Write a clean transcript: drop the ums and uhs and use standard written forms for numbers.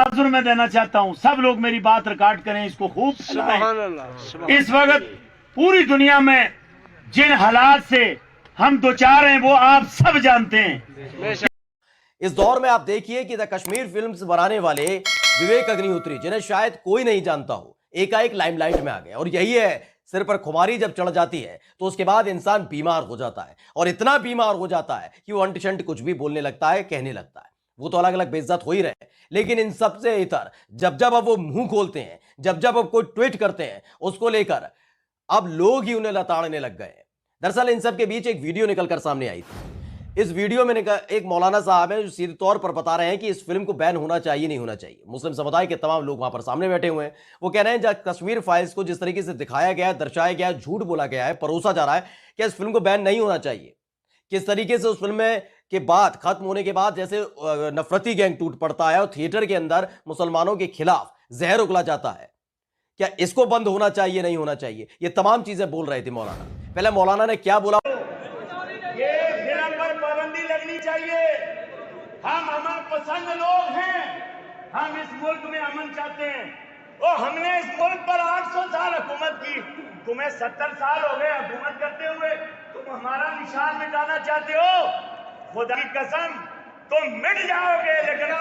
तनाजुर में देना चाहता हूँ, सब लोग मेरी बात रिकॉर्ड करें, इसको खूब सुनाएं। इस वक्त पूरी दुनिया में जिन हालात से हम दो चार हैं वो आप सब जानते हैं। इस दौर में आप देखिए कि द कश्मीर फिल्म्स बनाने वाले विवेक अग्निहोत्री, जिन्हें शायद कोई नहीं जानता हो, एकाएक लाइमलाइट में आ गए। और यही है, सिर पर खुमारी जब चढ़ जाती है तो उसके बाद इंसान बीमार हो जाता है, और इतना बीमार हो जाता है कि वो अंट कुछ भी बोलने लगता है, कहने लगता है। वो तो अलग अलग बेइज्जत हो ही रहे, लेकिन इन सबसे इतर जब जब अब वो मुंह खोलते हैं, जब जब अब कोई ट्वीट करते हैं, उसको लेकर अब लोग ही उन्हें लताड़ने लग गए हैं। दरअसल इन सब के बीच एक वीडियो निकलकर सामने आई थी। इस वीडियो में एक मौलाना साहब हैं जो सीधे तौर पर बता रहे हैं कि इस फिल्म को बैन होना चाहिए, नहीं होना चाहिए। मुस्लिम समुदाय के तमाम लोग वहां पर सामने बैठे हुए हैं। वो कह रहे हैं जब कश्मीर फाइल्स को जिस तरीके से दिखाया गया है, दर्शाया गया है, झूठ बोला गया है, परोसा जा रहा है कि इस फिल्म को बैन नहीं होना चाहिए। किस तरीके से उस फिल्म में के बाद, खत्म होने के बाद, जैसे नफरती गैंग टूट पड़ता है और थिएटर के अंदर मुसलमानों के खिलाफ जहर उगला जाता है, क्या इसको बंद होना चाहिए, नहीं होना चाहिए? ये तमाम चीजें बोल रहे थे मौलाना। पहले मौलाना ने क्या बोला? ये फिल्म पर पाबंदी लगनी चाहिए। हम अमन पसंद लोग हैं, हम इस मुल्क में अमन चाहते हैं। और हमने इस मुल्क पर 800 साल हुकूमत की, तुम्हें 70 साल हो गए हुकूमत करते हुए, तुम हमारा निशान मिटाना चाहते हो? खुदा की कसम तुम मिट जाओगे, लेकिन